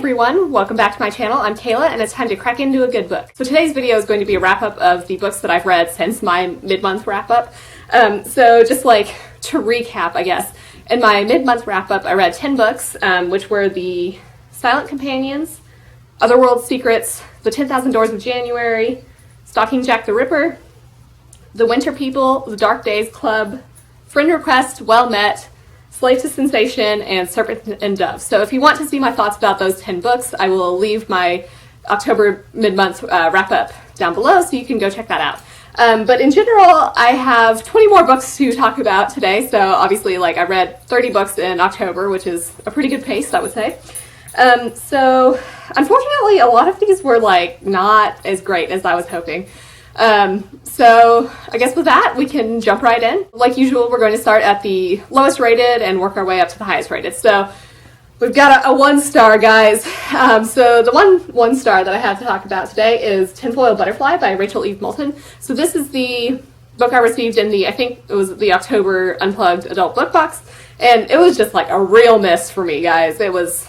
everyone, welcome back to my channel. I'm Kayla and it's time to crack into a good book. So today's video is going to be a wrap-up of the books that I've read since my mid-month wrap-up. So just like to recap, I guess, in my mid-month wrap-up I read 10 books, which were The Silent Companions, Otherworld Secrets, The 10,000 Doors of January, Stalking Jack the Ripper, The Winter People, The Dark Days Club, Friend Request, Well Met, Slave to Sensation, and Serpent and Dove. So if you want to see my thoughts about those 10 books, I will leave my October mid-month wrap-up down below so you can go check that out. But in general, I have 20 more books to talk about today. So obviously, like, I read 30 books in October, which is a pretty good pace, I would say. So unfortunately, a lot of these were like not as great as I was hoping. So I guess with that, we can jump right in. Like usual, we're going to start at the lowest rated and work our way up to the highest rated. So we've got a 1-star, guys. So the one star that I have to talk about today is Tinfoil Butterfly by Rachel Eve Moulton. So this is the book I received in I think it was the October Unplugged Adult Book Box. And it was just like a real miss for me, guys. It was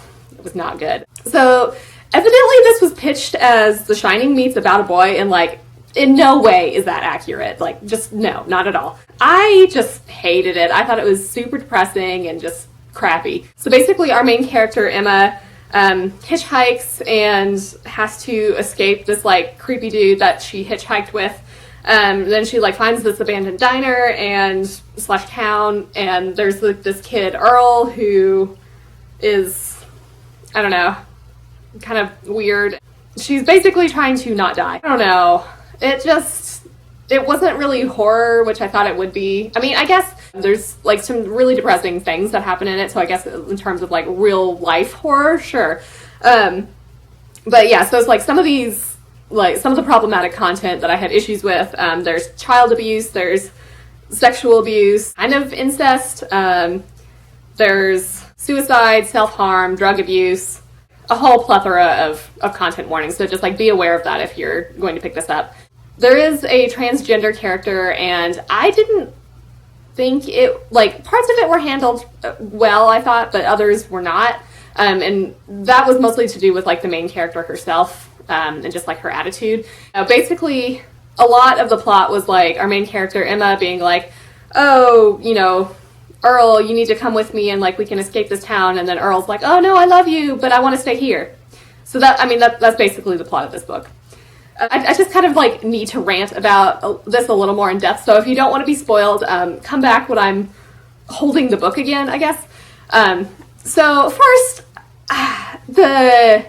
not good. So evidently this was pitched as The Shining meets About a Boy, and like, in no way is that accurate. Like, just no, not at all. I just hated it. I thought it was super depressing and just crappy. So basically our main character, Emma, hitchhikes and has to escape this like creepy dude that she hitchhiked with. Then she like finds this abandoned diner and slash town, and there's like this kid, Earl, who is, I don't know, kind of weird. She's basically trying to not die. I don't know. It wasn't really horror, which I thought it would be. I mean, I guess there's like some really depressing things that happen in it, so I guess in terms of like real life horror, sure. But yeah, so it's like some of these, like some of the problematic content that I had issues with, there's child abuse, there's sexual abuse, kind of incest, there's suicide, self-harm, drug abuse, a whole plethora of content warnings, so just like be aware of that if you're going to pick this up. There is a transgender character, and I didn't think it, like, parts of it were handled well, I thought, but others were not. And that was mostly to do with, like, the main character herself, and just, like, her attitude. Basically, a lot of the plot was, like, our main character, Emma, being like, oh, you know, Earl, you need to come with me and, like, we can escape this town. And then Earl's like, oh, no, I love you, but I want to stay here. So that, I mean, that's basically the plot of this book. I just kind of like need to rant about this a little more in depth, so if you don't want to be spoiled, come back when I'm holding the book again, I guess. So first, the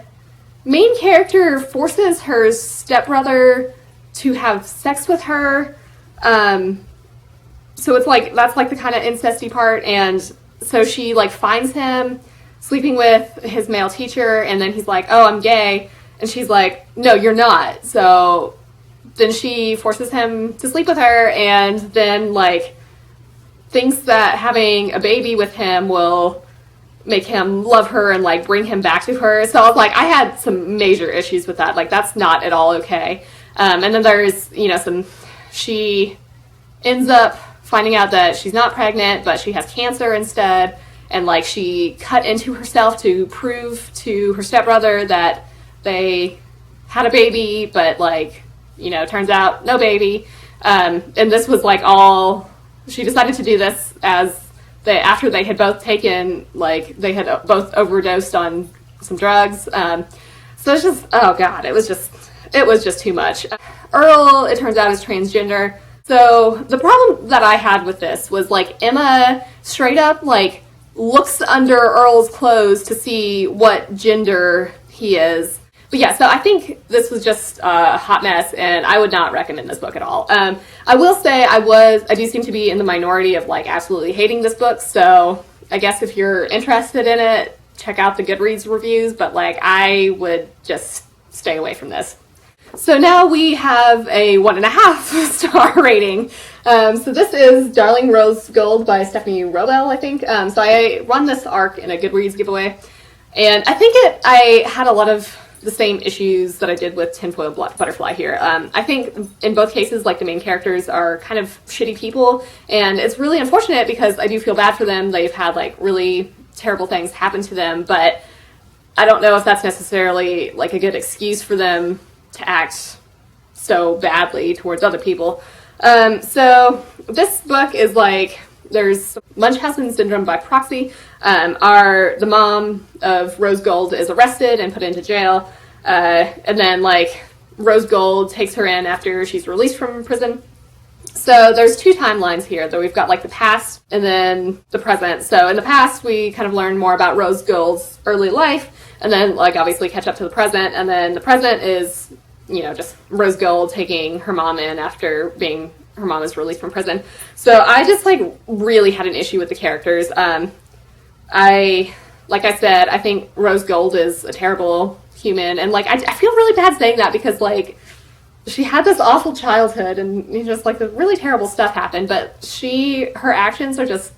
main character forces her stepbrother to have sex with her, so it's like, that's like the kind of incesty part, and so she like finds him sleeping with his male teacher, and then he's like, oh, I'm gay. And she's like, no, you're not. So then she forces him to sleep with her, and then, like, thinks that having a baby with him will make him love her and, like, bring him back to her. So I was like, I had some major issues with that. Like, that's not at all okay. And then there's, you know, she ends up finding out that she's not pregnant, but she has cancer instead. And, like, she cut into herself to prove to her stepbrother that they had a baby, but, like, you know, turns out no baby. And this was like all, she decided to do this after they had both taken, like, they had both overdosed on some drugs. So it's just, oh god, it was just too much. Earl, it turns out, is transgender. So the problem that I had with this was, like, Emma straight up, like, looks under Earl's clothes to see what gender he is. But yeah, so I think this was just a hot mess, and I would not recommend this book at all. I will say I do seem to be in the minority of, like, absolutely hating this book, so I guess if you're interested in it, check out the Goodreads reviews, but, like, I would just stay away from this. So now we have a 1.5 star rating. So this is Darling Rose Gold by Stephanie Robel, I think. So I run this arc in a Goodreads giveaway, and I think I had a lot of the same issues that I did with Tinfoil Butterfly here. I think in both cases, like, the main characters are kind of shitty people, and it's really unfortunate because I do feel bad for them. They've had, like, really terrible things happen to them, but I don't know if that's necessarily like a good excuse for them to act so badly towards other people. So this book is like, there's Munchausen syndrome by proxy. The mom of Rose Gold is arrested and put into jail. And then like Rose Gold takes her in after she's released from prison. So there's two timelines here, though. We've got like the past and then the present. So in the past, we kind of learn more about Rose Gold's early life, and then like obviously catch up to the present. And then the present is, you know, just Rose Gold taking her mom in after her mom is released from prison. So I just like really had an issue with the characters. Like I said, I think Rose Gold is a terrible human, and like I feel really bad saying that because like she had this awful childhood and just like the really terrible stuff happened, but her actions are just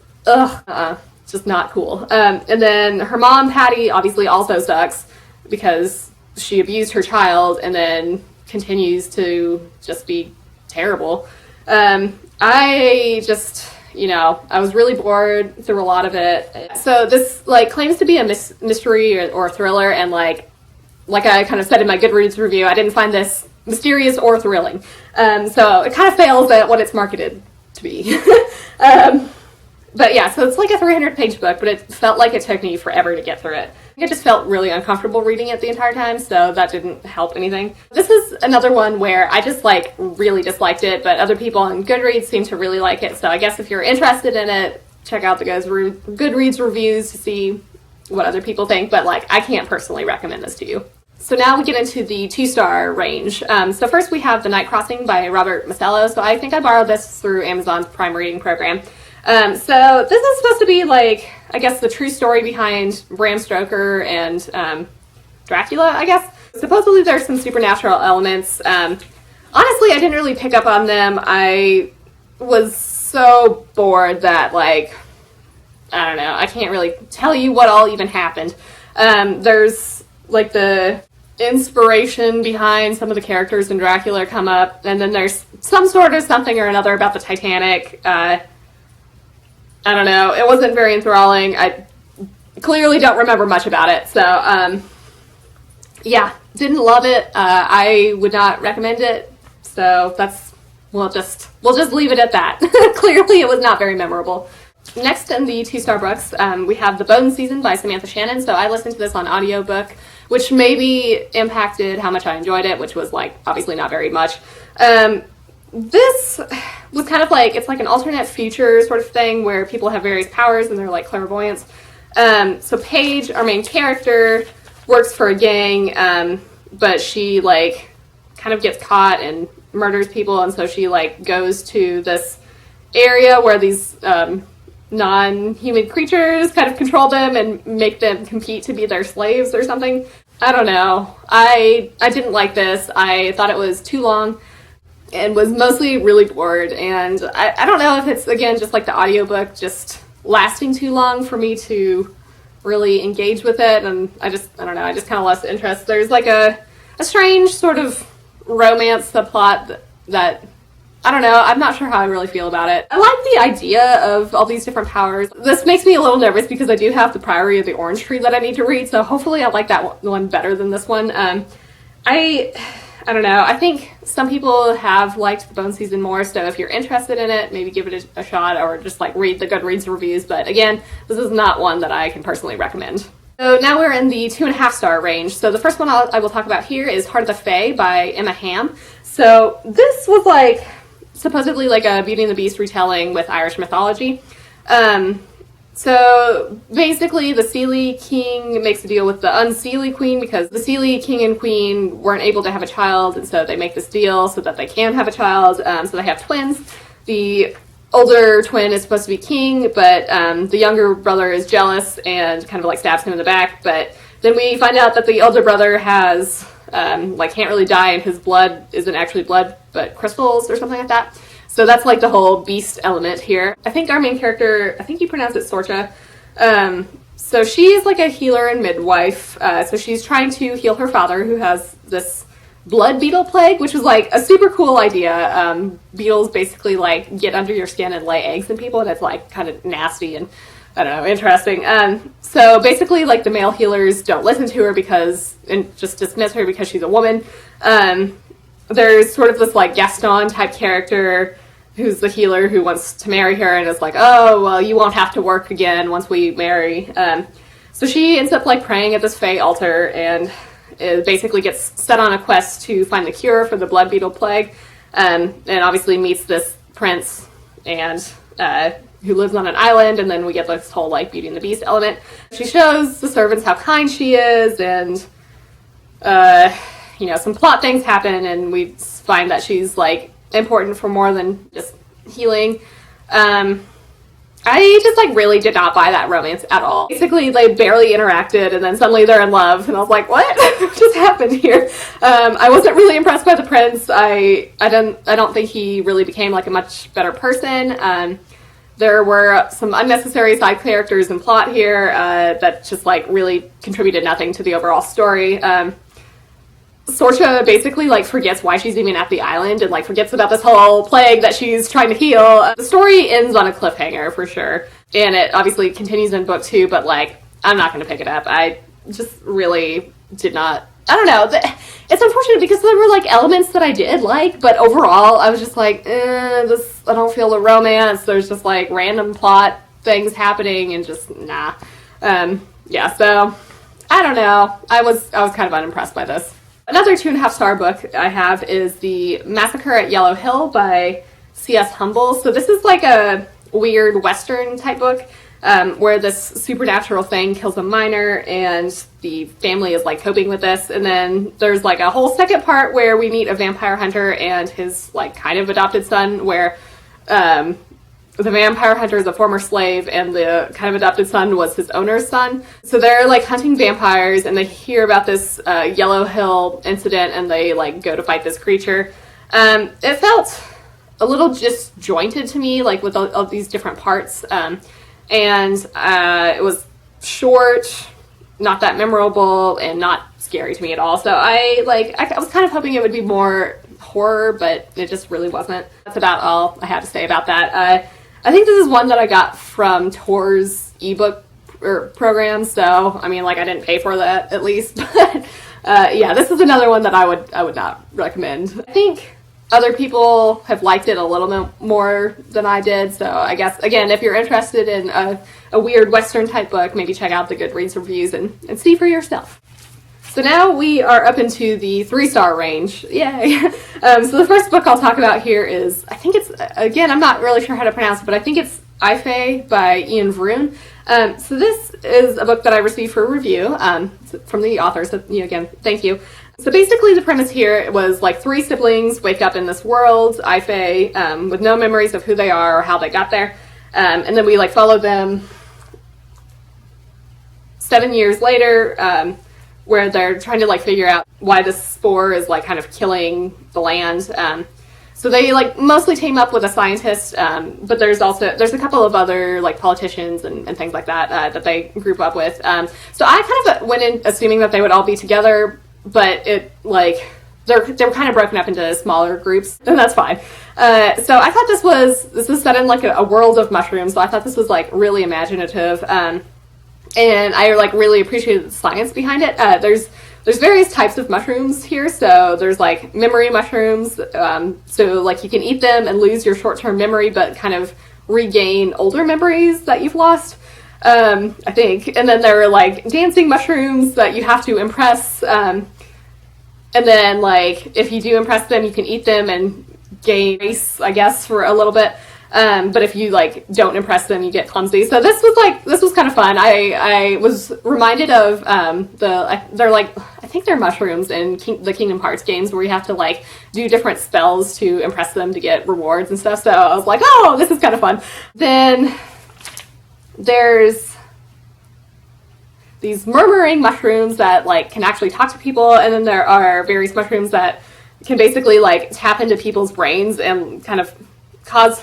just not cool. And then her mom Patty obviously also sucks because she abused her child and then continues to just be terrible. I just, you know, I was really bored through a lot of it. So this like claims to be a mystery or thriller, and like I kind of said in my Goodreads review, I didn't find this mysterious or thrilling. So it kind of fails at what it's marketed to be. But yeah, so it's like a 300-page book, but it felt like it took me forever to get through it. I just felt really uncomfortable reading it the entire time, so that didn't help anything. This is another one where I just like really disliked it, but other people on Goodreads seem to really like it. So I guess if you're interested in it, check out the Goodreads reviews to see what other people think, but like I can't personally recommend this to you. So now we get into the 2-star range. So first we have The Night Crossing by Robert Masello. So I think I borrowed this through Amazon's Prime Reading program. So this is supposed to be like, I guess, the true story behind Bram Stoker and Dracula, I guess. Supposedly there's some supernatural elements. Honestly, I didn't really pick up on them. I was so bored that, like, I don't know, I can't really tell you what all even happened. There's like the inspiration behind some of the characters in Dracula come up, and then there's some sort of something or another about the Titanic. I don't know, it wasn't very enthralling. I clearly don't remember much about it, so yeah, didn't love it. I would not recommend it, so we'll just leave it at that. Clearly it was not very memorable. Next in the 2-star books, we have The Bone Season by Samantha Shannon. So I listened to this on audiobook, which maybe impacted how much I enjoyed it, which was like obviously not very much. This was kind of like, it's like an alternate future sort of thing where people have various powers and they're like clairvoyants. So Paige, our main character, works for a gang, but she like kind of gets caught and murders people, and so she like goes to this area where these non-human creatures kind of control them and make them compete to be their slaves or something. I don't know. I didn't like this. I thought it was too long and was mostly really bored, and I don't know if it's, again, just like the audiobook just lasting too long for me to really engage with it, and I don't know, I just kind of lost interest. There's like a strange sort of romance subplot that I don't know, I'm not sure how I really feel about it. I like the idea of all these different powers. This makes me a little nervous because I do have The Priory of the Orange Tree that I need to read, so hopefully I like that one better than this one. I don't know, I think some people have liked The Bone Season more, so if you're interested in it, maybe give it a shot or just like read the Goodreads reviews, but again, this is not one that I can personally recommend. So now we're in the 2.5-star range. So the first one I will talk about here is Heart of the Fae by Emma Hamm. So this was like supposedly like a Beauty and the Beast retelling with Irish mythology. So basically the Seelie King makes a deal with the Unseelie Queen because the Seelie King and Queen weren't able to have a child, and so they make this deal so that they can have a child. So they have twins. The older twin is supposed to be king, but the younger brother is jealous and kind of like stabs him in the back. But then we find out that the older brother has like can't really die, and his blood isn't actually blood but crystals or something like that. So that's like the whole beast element here. I think our main character, I think you pronounce it Sorcha. So she's like a healer and midwife. So she's trying to heal her father, who has this blood beetle plague, which is like a super cool idea. Beetles basically like get under your skin and lay eggs in people, and it's like kind of nasty and I don't know, interesting. So basically, like, the male healers don't listen to her and just dismiss her because she's a woman. There's sort of this, like, Gaston type character who's the healer who wants to marry her and is like, oh, well, you won't have to work again once we marry. So she ends up, like, praying at this Fae altar and it basically gets set on a quest to find the cure for the blood beetle plague, and obviously meets this prince and who lives on an island, and then we get this whole, like, Beauty and the Beast element. She shows the servants how kind she is, and you know, some plot things happen, and we find that she's, like, important for more than just healing. I just, like, really did not buy that romance at all. Basically, they barely interacted, and then suddenly they're in love, and I was like, what? What just happened here? I wasn't really impressed by the prince. I don't think he really became, like, a much better person. There were some unnecessary side characters and plot here that just, like, really contributed nothing to the overall story. Sorcha basically, like, forgets why she's even at the island and, like, forgets about this whole plague that she's trying to heal. The story ends on a cliffhanger, for sure. And it obviously continues in book 2, but, like, I'm not going to pick it up. I just really did not... I don't know. It's unfortunate because there were, like, elements that I did like, but overall, I was just like, I don't feel the romance. There's just, like, random plot things happening and just, nah. Yeah, so, I don't know. I was kind of unimpressed by this. Another 2.5-star book I have is the Massacre at Yellow Hill by C.S. Humble. So this is like a weird Western type book where this supernatural thing kills a miner and the family is, like, coping with this. And then there's, like, a whole second part where we meet a vampire hunter and his, like, kind of adopted son, where the vampire hunter is a former slave and the kind of adopted son was his owner's son. So they're, like, hunting vampires and they hear about this Yellow Hill incident and they, like, go to fight this creature. It felt a little disjointed to me, like, with all these different parts. And it was short, not that memorable, and not scary to me at all. So I was kind of hoping it would be more horror, but it just really wasn't. That's about all I had to say about that. I think this is one that I got from Tor's ebook program, so, I mean, like, I didn't pay for that, at least, but, yeah, this is another one that I would not recommend. I think other people have liked it a little bit more than I did, so I guess, again, if you're interested in a weird Western-type book, maybe check out the Goodreads reviews and see for yourself. So now we are up into the 3-star range. Yay! So the first book I'll talk about here is, I think it's, again, I'm not really sure how to pronounce it, but I think it's I by Ian Vroom. So this is a book that I received for review from the author, so, you know, again, thank you. So basically the premise here was, like, 3 siblings wake up in this world, with no memories of who they are or how they got there. And then we, like, follow them 7 years later, where they're trying to, like, figure out why this spore is, like, kind of killing the land. So they, like, mostly team up with a scientist, but there's a couple of other, like, politicians and things like that that they group up with. So I kind of went in assuming that they would all be together, but it, like, they were kind of broken up into smaller groups, and that's fine. So I thought this is set in, like, a world of mushrooms, so I thought this was, like, really imaginative. And I, like, really appreciated the science behind it. There's various types of mushrooms here. So there's, like, memory mushrooms. So, like, you can eat them and lose your short-term memory, but kind of regain older memories that you've lost, I think. And then there are, like, dancing mushrooms that you have to impress. And then, like, if you do impress them, you can eat them and gain grace, I guess, for a little bit. But if you, like, don't impress them, you get clumsy. So this was kind of fun. I was reminded of, they're, like, I think they're mushrooms in the Kingdom Hearts games where you have to, like, do different spells to impress them to get rewards and stuff. So I was like, oh, this is kind of fun. Then there's these murmuring mushrooms that, like, can actually talk to people. And then there are various mushrooms that can basically, like, tap into people's brains and kind of cause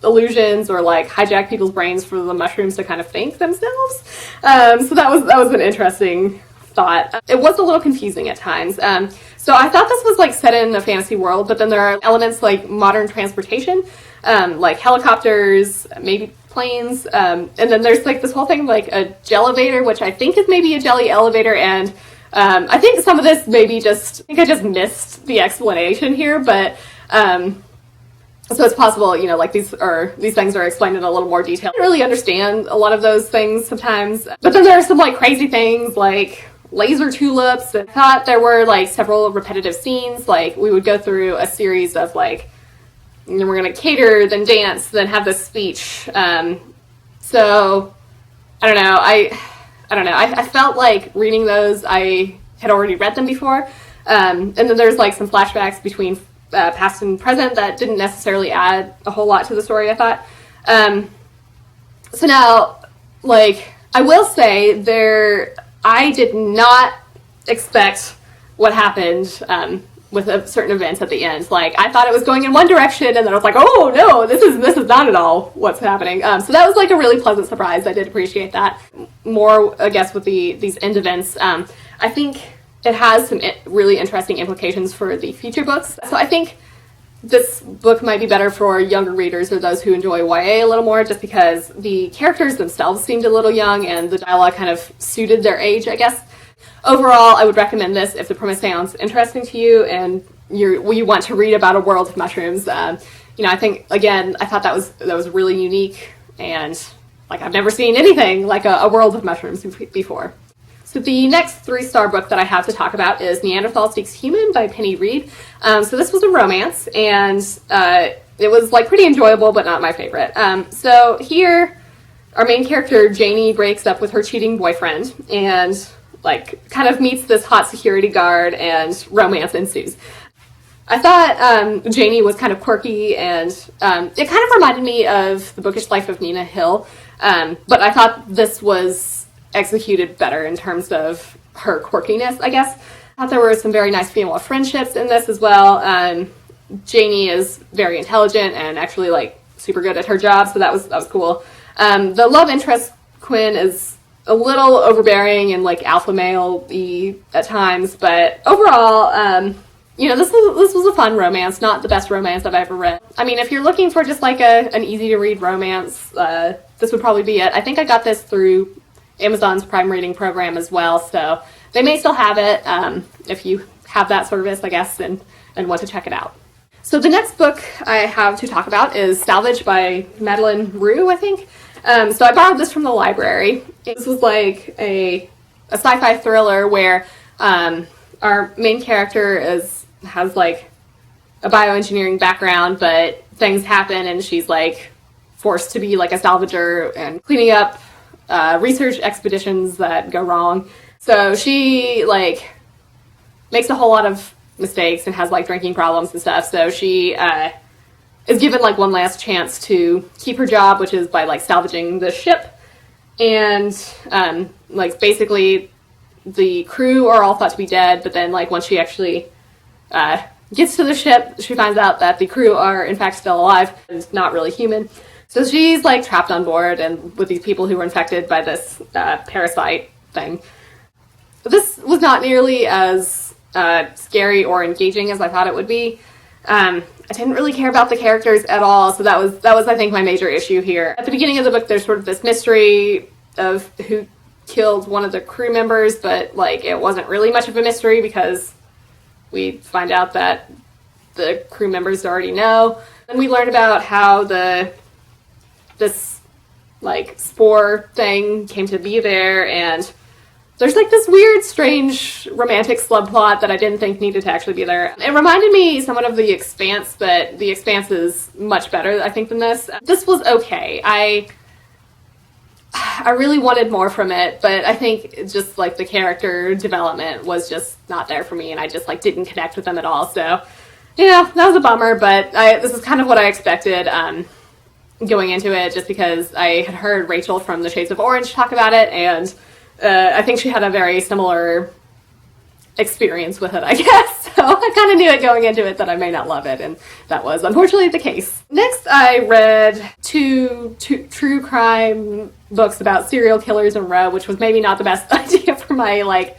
illusions or, like, hijack people's brains for the mushrooms to kind of think themselves. So that was an interesting thought. It was a little confusing at times. So I thought this was, like, set in a fantasy world, but then there are elements like modern transportation, like helicopters, maybe planes. And then there's like this whole thing like a jellyvator, which I think is maybe a jelly elevator, and I think some of this maybe just, I think I just missed the explanation here, but so it's possible, you know, like these things are explained in a little more detail. I don't really understand a lot of those things sometimes, but then there are some like crazy things like laser tulips. I thought there were like several repetitive scenes, like we would go through a series of like, you know, we're gonna cater, then dance, then have this speech. So I don't know. I don't know. I felt like reading those, I had already read them before. And then there's like some flashbacks between past and present that didn't necessarily add a whole lot to the story, I thought. So now, like, I will say I did not expect what happened with certain events at the end. Like, I thought it was going in one direction, and then I was like, oh no, this is not at all what's happening. So that was like a really pleasant surprise. I did appreciate that. More, I guess, with these end events. I think it has some really interesting implications for the future books. So I think this book might be better for younger readers or those who enjoy YA a little more, just because the characters themselves seemed a little young and the dialogue kind of suited their age, I guess. Overall, I would recommend this if the premise sounds interesting to you and you want to read about a world of mushrooms. You know, I think, again, I thought that was really unique, and like I've never seen anything like a world of mushrooms before. So the next 3-star book that I have to talk about is Neanderthals Seeks Human by Penny Reid. So this was a romance, and it was like pretty enjoyable, but not my favorite. So here, our main character, Janie, breaks up with her cheating boyfriend, and like kind of meets this hot security guard, and romance ensues. I thought Janie was kind of quirky, and it kind of reminded me of The Bookish Life of Nina Hill, but I thought this was executed better in terms of her quirkiness, I guess. I thought there were some very nice female friendships in this as well. Janie is very intelligent and actually like super good at her job, so that was cool. The love interest, Quinn, is a little overbearing and like alpha male-y at times, but overall, you know, this was a fun romance, not the best romance I've ever read. I mean, if you're looking for just like an easy-to-read romance, this would probably be it. I think I got this through Amazon's Prime Reading program as well, so they may still have it if you have that service, I guess, and want to check it out. So the next book I have to talk about is Salvaged by Madeline Rue, I think. So I borrowed this from the library. This was like a sci-fi thriller where our main character has like a bioengineering background, but things happen and she's like forced to be like a salvager and cleaning up research expeditions that go wrong. So she like makes a whole lot of mistakes and has like drinking problems and stuff. So she is given like one last chance to keep her job, which is by like salvaging the ship. And like basically the crew are all thought to be dead, but then like once she actually gets to the ship, she finds out that the crew are in fact still alive and not really human. So she's like trapped on board and with these people who were infected by this parasite thing. This was not nearly as scary or engaging as I thought it would be. I didn't really care about the characters at all, so that was I think my major issue here. At the beginning of the book, there's sort of this mystery of who killed one of the crew members, but like it wasn't really much of a mystery because we find out that the crew members already know. Then we learn about how this like spore thing came to be there, and there's like this weird, strange romantic subplot that I didn't think needed to actually be there. It reminded me somewhat of The Expanse, but The Expanse is much better, I think, than this. This was okay. I really wanted more from it, but I think just like the character development was just not there for me, and I just like didn't connect with them at all. So, yeah, that was a bummer, but this is kind of what I expected going into it, just because I had heard Rachel from The Shades of Orange talk about it, and I think she had a very similar experience with it, I guess. So I kind of knew it going into it that I may not love it, and that was unfortunately the case. Next, I read two true crime books about serial killers in a row, which was maybe not the best idea for my like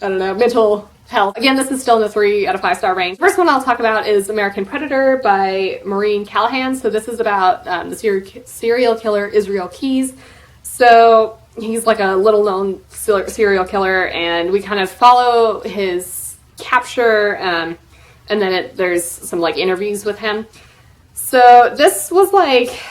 I don't know, mental health. Again, this is still in the 3 out of 5 star range. The first one I'll talk about is American Predator by Maureen Callahan. So this is about the serial killer Israel Keyes. So he's like a little known serial killer, and we kind of follow his capture, and then there's some like interviews with him. So this was like,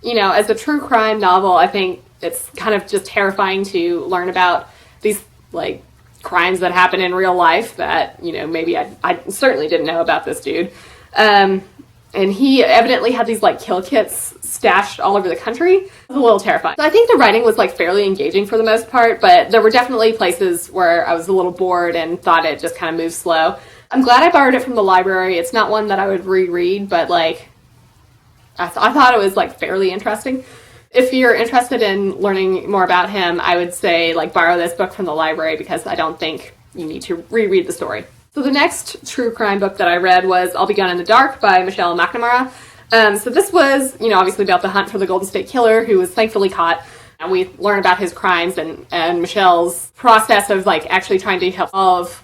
you know, as a true crime novel, I think it's kind of just terrifying to learn about these like crimes that happen in real life that, you know, maybe I certainly didn't know about this dude. And he evidently had these like kill kits stashed all over the country. It was a little terrifying. So I think the writing was like fairly engaging for the most part, but there were definitely places where I was a little bored and thought it just kind of moved slow. I'm glad I borrowed it from the library. It's not one that I would reread, but like I thought it was like fairly interesting. If you're interested in learning more about him, I would say like borrow this book from the library, because I don't think you need to reread the story. So the next true crime book that I read was I'll Be Gone in the Dark by Michelle McNamara. So this was, you know, obviously about the hunt for the Golden State Killer, who was thankfully caught. And we learn about his crimes and Michelle's process of like actually trying to help solve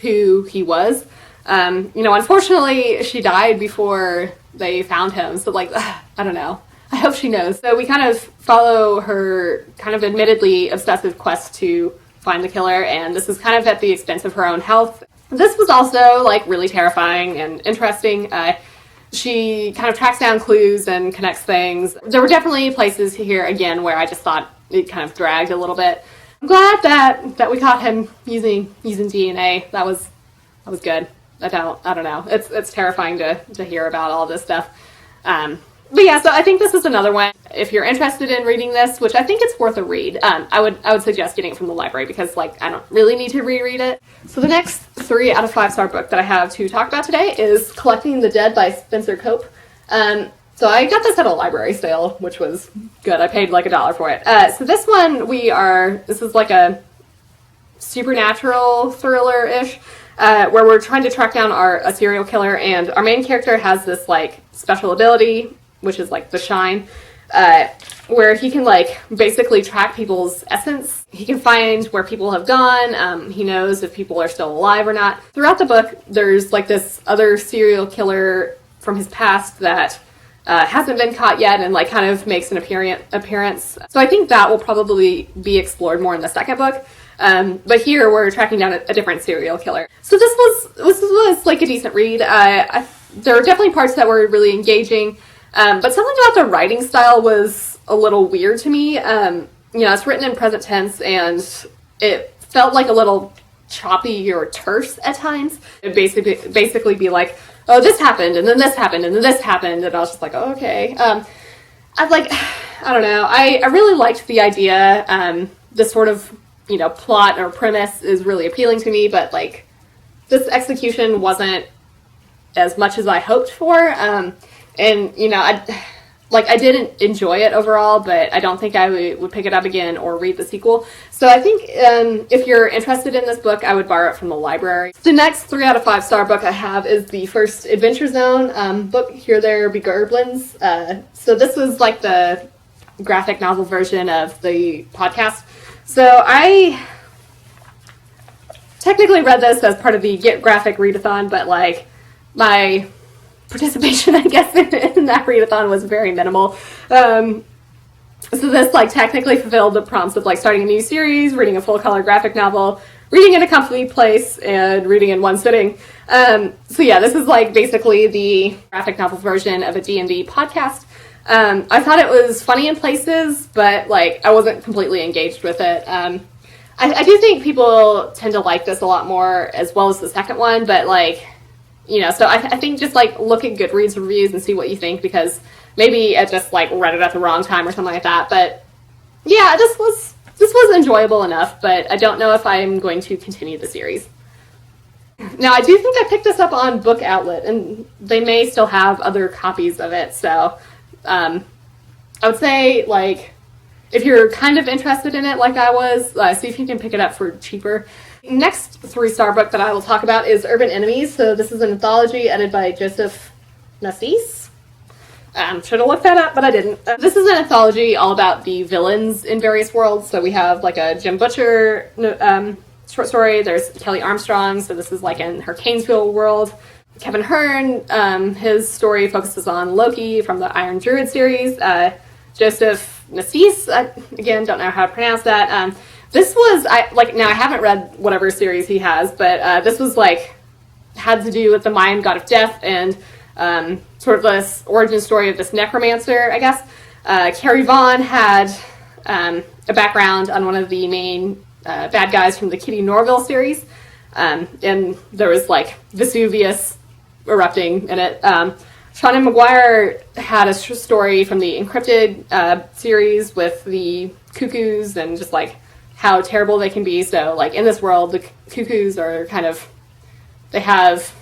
who he was. You know, unfortunately, she died before they found him. So like, I don't know. I hope she knows. So we kind of follow her kind of admittedly obsessive quest to find the killer, and this is kind of at the expense of her own health. This was also like really terrifying and interesting. She kind of tracks down clues and connects things. There were definitely places here again where I just thought it kind of dragged a little bit. I'm glad that we caught him using DNA. That was good. I don't know. It's terrifying to hear about all this stuff. But yeah, so I think this is another one. If you're interested in reading this, which I think it's worth a read, I would suggest getting it from the library, because like I don't really need to reread it. So the next 3 out of 5 star book that I have to talk about today is Collecting the Dead by Spencer Cope. So I got this at a library sale, which was good. I paid like $1 for it. So this one this is like a supernatural thriller-ish, where we're trying to track down a serial killer, and our main character has this like special ability, which is like the shine, where he can like basically track people's essence. He can find where people have gone. He knows if people are still alive or not. Throughout the book, there's like this other serial killer from his past that hasn't been caught yet, and like kind of makes an appearance. So I think that will probably be explored more in the second book. But here we're tracking down a different serial killer. So this was like a decent read. There were definitely parts that were really engaging. But something about the writing style was a little weird to me. You know, it's written in present tense, and it felt like a little choppy or terse at times. It'd basically be like, oh, this happened, and then this happened, and then this happened, and I was just like, oh, okay. I don't know. I really liked the idea. This sort of, you know, plot or premise is really appealing to me, but like this execution wasn't as much as I hoped for. And, you know, I didn't enjoy it overall, but I don't think I would pick it up again or read the sequel. So I think if you're interested in this book, I would borrow it from the library. The next 3 out of 5 star book I have is the first Adventure Zone book, Here There Be Gerblins. So this was like the graphic novel version of the podcast. So I technically read this as part of the Get Graphic readathon, but like my participation, I guess, in that readathon was very minimal. So this like technically fulfilled the prompts of like starting a new series, reading a full color graphic novel, reading in a comfy place, and reading in one sitting. So yeah, this is like basically the graphic novel version of a D&D podcast. I thought it was funny in places, but like I wasn't completely engaged with it. I do think people tend to like this a lot more, as well as the second one, but like, you know, so I think just like look at Goodreads reviews and see what you think, because maybe I just like read it at the wrong time or something like that. But yeah, this was enjoyable enough, but I don't know if I'm going to continue the series. Now, I do think I picked this up on Book Outlet, and they may still have other copies of it, so I would say, like, if you're kind of interested in it like I was, see if you can pick it up for cheaper. Next 3-star book that I will talk about is Urban Enemies. So this is an anthology edited by Joseph Nassis. Should have looked that up, but I didn't. This is an anthology all about the villains in various worlds. So we have like a Jim Butcher short story. There's Kelly Armstrong, so this is like in her Canesville world. Kevin Hearn, his story focuses on Loki from the Iron Druid series. Joseph Nassis, again, don't know how to pronounce that. This was, now I haven't read whatever series he has, but this was like, had to do with the Mayan god of death and sort of this origin story of this necromancer, I guess. Carrie Vaughn had a background on one of the main bad guys from the Kitty Norville series, and there was like Vesuvius erupting in it. Shauna Maguire had a story from the Encrypted series with the cuckoos and just like how terrible they can be. So like in this world, the cuckoos are kind of, they have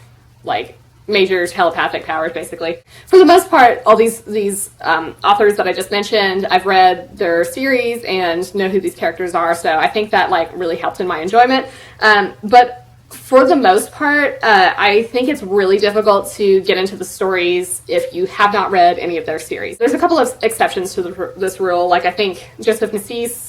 like major telepathic powers basically. For the most part, all these authors that I just mentioned, I've read their series and know who these characters are, so I think that like really helped in my enjoyment. But for the most part, I think it's really difficult to get into the stories if you have not read any of their series. There's a couple of exceptions to this rule, like I think Joseph Nassis,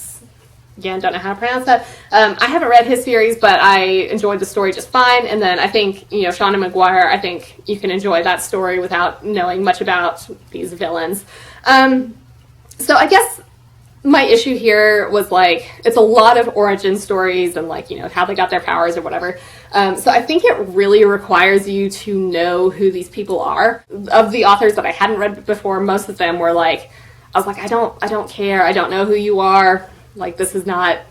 again, don't know how to pronounce that. I haven't read his series, but I enjoyed the story just fine. And then I think, Shauna Maguire, I think you can enjoy that story without knowing much about these villains. So I guess my issue here was like, it's a lot of origin stories and like, how they got their powers or whatever. So I think it really requires you to know who these people are. Of the authors that I hadn't read before, most of them were like, I was like, I don't care. I don't know who you are. Like, this is not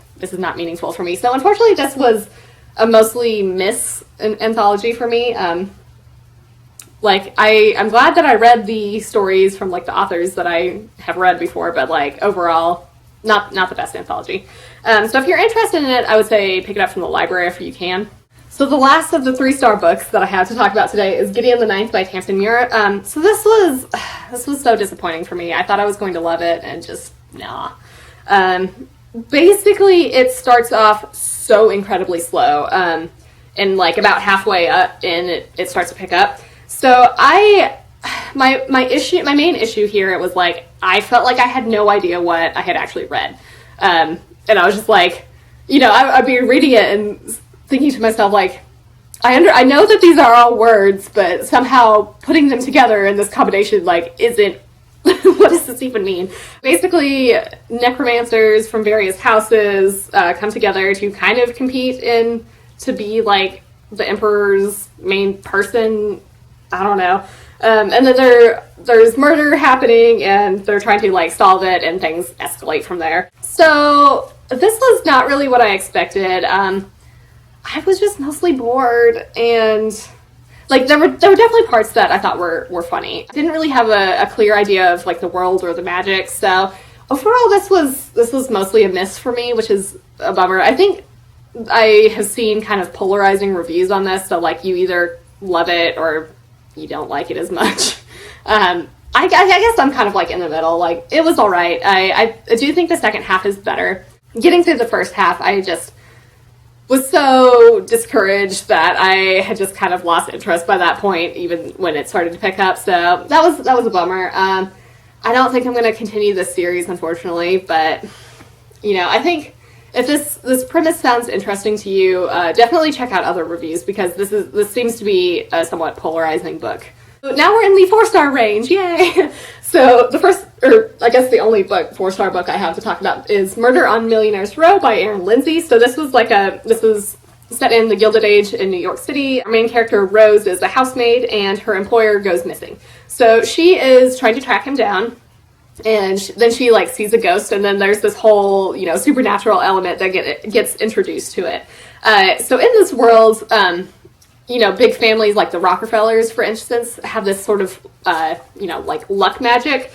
meaningful for me. So unfortunately, this was a mostly miss anthology for me. Like, I'm glad that I read the stories from like the authors that I have read before, but like overall, not the best anthology. So if you're interested in it, I would say pick it up from the library if you can. So the last of the 3-star books that I have to talk about today is Gideon the Ninth by Tamsin Muir. So this was so disappointing for me. I thought I was going to love it, and just nah. Basically, it starts off so incredibly slow, and like about halfway up in it starts to pick up. So my main issue here, it was like, I felt like I had no idea what I had actually read. And I was just like, I'd be reading it and thinking to myself, like, I know that these are all words, but somehow putting them together in this combination, like, isn't, what does this even mean? Basically, necromancers from various houses come together to kind of compete to be, like, the Emperor's main person. I don't know. And then there's murder happening, and they're trying to, like, solve it, and things escalate from there. So, this was not really what I expected. I was just mostly bored, and like there were definitely parts that I thought were funny. I didn't really have a clear idea of like the world or the magic, so overall this was mostly a miss for me, which is a bummer. I think I have seen kind of polarizing reviews on this, so like you either love it or you don't like it as much. I guess I'm kind of like in the middle. Like, it was alright. I do think the second half is better. Getting through the first half, I just was so discouraged that I had just kind of lost interest by that point, even when it started to pick up. So that was a bummer. I don't think I'm going to continue this series, unfortunately, but I think if this premise sounds interesting to you, definitely check out other reviews, because this seems to be a somewhat polarizing book. Now we're in the 4-star range, yay! So the first, or I guess the only 4-star book I have to talk about is Murder on Millionaires Row by Erin Lindsay. So this was set in the Gilded Age in New York City. Our main character, Rose, is a housemaid, and her employer goes missing. So she is trying to track him down, and then she like sees a ghost, and then there's this whole supernatural element that gets introduced to it. So in this world, big families like the Rockefellers, for instance, have this sort of, like luck magic.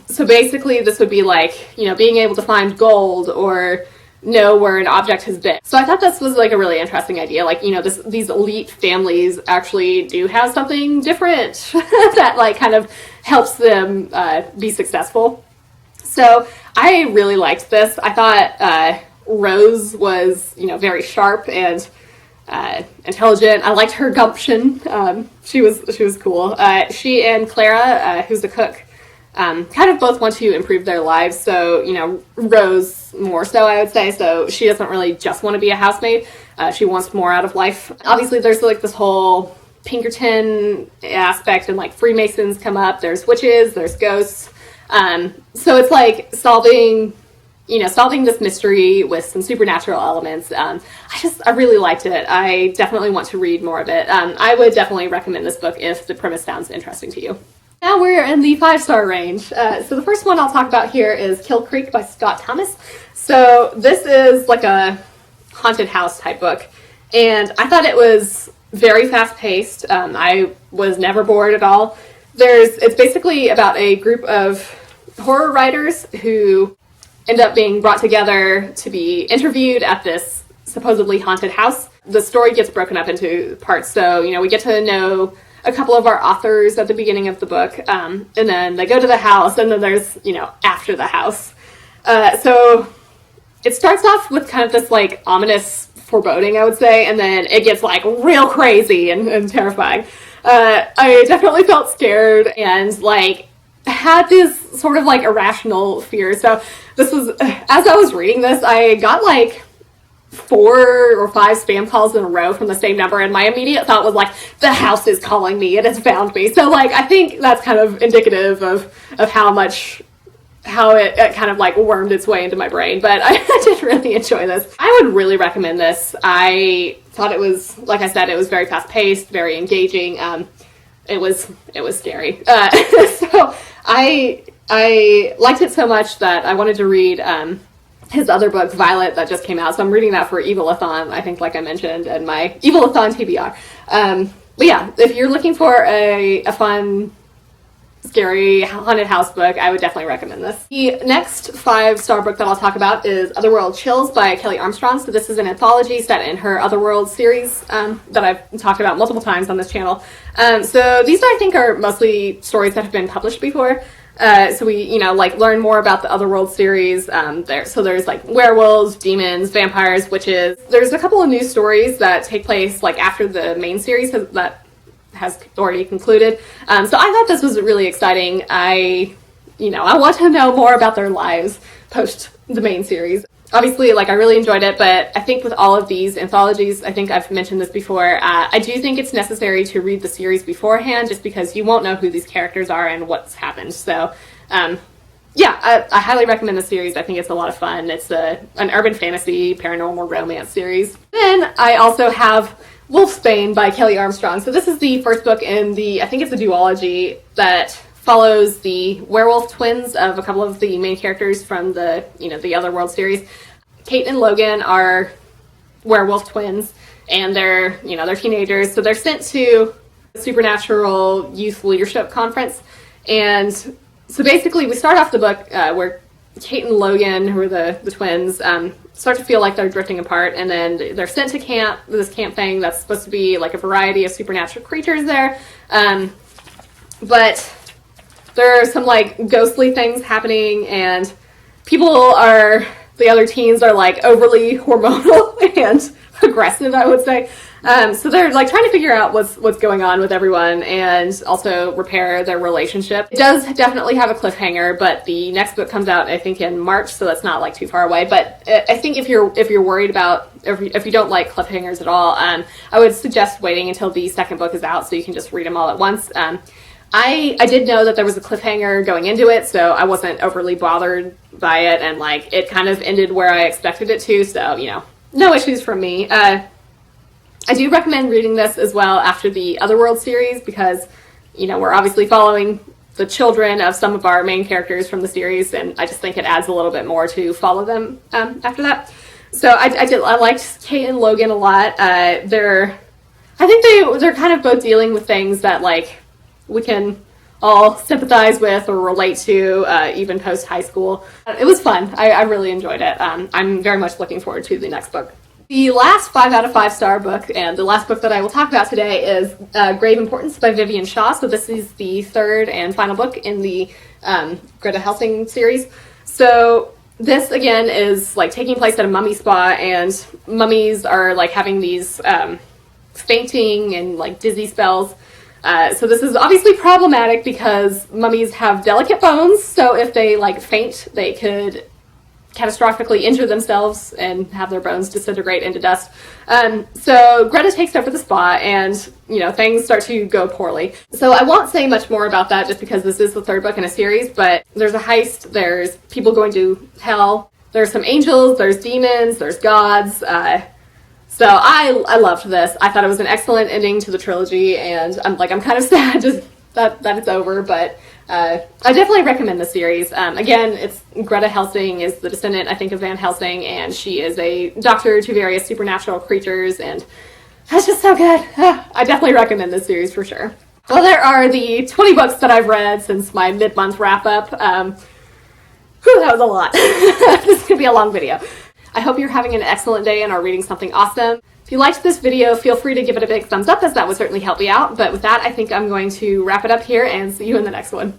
So basically this would be like, being able to find gold or know where an object has been. So I thought this was like a really interesting idea. Like, these elite families actually do have something different that like kind of helps them be successful. So I really liked this. I thought Rose was, very sharp and intelligent. I liked her gumption. She was cool. She and Clara, who's the cook, kind of both want to improve their lives. So, Rose more so, I would say. So she doesn't really just want to be a housemaid. She wants more out of life. Obviously, there's like this whole Pinkerton aspect, and like Freemasons come up. There's witches, there's ghosts. So it's like solving this mystery with some supernatural elements. I really liked it. I definitely want to read more of it. I would definitely recommend this book if the premise sounds interesting to you. Now we're in the 5-star range. So the first one I'll talk about here is Kill Creek by Scott Thomas. So this is like a haunted house type book, and I thought it was very fast-paced. I was never bored at all. It's basically about a group of horror writers who end up being brought together to be interviewed at this supposedly haunted house. The story gets broken up into parts, so we get to know a couple of our authors at the beginning of the book, and then they go to the house, and then there's after the house. So it starts off with kind of this like ominous foreboding, I would say, and then it gets like real crazy and terrifying. I definitely felt scared and like had this sort of like irrational fear. So this was, as I was reading this, I got like 4 or 5 spam calls in a row from the same number, and my immediate thought was like, the house is calling me, it has found me. So like I think that's kind of indicative of how it kind of like wormed its way into my brain. But I did really enjoy this. I would really recommend this. I thought it was, like I said, it was very fast-paced, very engaging. It was scary. So I liked it so much that I wanted to read his other book, Violet, that just came out. So I'm reading that for Evil-a-thon, I think, like I mentioned, and my Evil-a-thon TBR. But yeah, if you're looking for a fun, scary haunted house book, I would definitely recommend this. The next 5-star book that I'll talk about is Otherworld Chills by Kelly Armstrong. So this is an anthology set in her Otherworld series that I've talked about multiple times on this channel. So these I think are mostly stories that have been published before. So we, like learn more about the Otherworld series. There's like werewolves, demons, vampires, witches. There's a couple of new stories that take place like after the main series that has already concluded. So I thought this was really exciting. I want to know more about their lives post the main series. Obviously, like I really enjoyed it, but I think with all of these anthologies, I think I've mentioned this before, I do think it's necessary to read the series beforehand, just because you won't know who these characters are and what's happened. So, yeah, I highly recommend the series. I think it's a lot of fun. It's an urban fantasy, paranormal romance series. Then I also have Wolfsbane by Kelly Armstrong. So this is the first book in I think it's a duology that follows the werewolf twins of a couple of the main characters from the Otherworld series. Kate and Logan are werewolf twins, and they're teenagers, so they're sent to a supernatural youth leadership conference. And so basically we start off the book where Kate and Logan, who are the twins, start to feel like they're drifting apart, and then they're sent to this camp thing that's supposed to be like a variety of supernatural creatures there. But there are some like ghostly things happening, and the other teens are like overly hormonal and aggressive, I would say. So they're like trying to figure out what's going on with everyone, and also repair their relationship. It does definitely have a cliffhanger, but the next book comes out I think in March, so that's not like too far away. But I think if you're worried about, if you don't like cliffhangers at all, I would suggest waiting until the second book is out so you can just read them all at once. I did know that there was a cliffhanger going into it, so I wasn't overly bothered by it, and like it kind of ended where I expected it to, so no issues from me. I do recommend reading this as well after the Otherworld series, because we're obviously following the children of some of our main characters from the series, and I just think it adds a little bit more to follow them after that. So I liked Kate and Logan a lot. I think they're kind of both dealing with things that like we can all sympathize with or relate to, even post high school. It was fun. I really enjoyed it. I'm very much looking forward to the next book. The last 5 out of 5-star book, and the last book that I will talk about today, is Grave Importance by Vivian Shaw. So this is the third and final book in the Greta Helsing series. So this again is like taking place at a mummy spa, and mummies are like having these fainting and like dizzy spells. So this is obviously problematic because mummies have delicate bones, so if they like faint, they could catastrophically injure themselves and have their bones disintegrate into dust. So Greta takes over the spa, and things start to go poorly. So I won't say much more about that just because this is the third book in a series, but there's a heist, there's people going to hell, there's some angels, there's demons, there's gods. So I loved this. I thought it was an excellent ending to the trilogy, and I'm kind of sad just that it's over, but I definitely recommend the series. Again, it's Greta Helsing is the descendant, I think, of Van Helsing, and she is a doctor to various supernatural creatures, and that's just so good. I definitely recommend this series for sure. Well, there are the 20 books that I've read since my mid-month wrap-up. That was a lot. This is going to be a long video. I hope you're having an excellent day and are reading something awesome. If you liked this video, feel free to give it a big thumbs up, as that would certainly help me out. But with that, I think I'm going to wrap it up here and see you in the next one.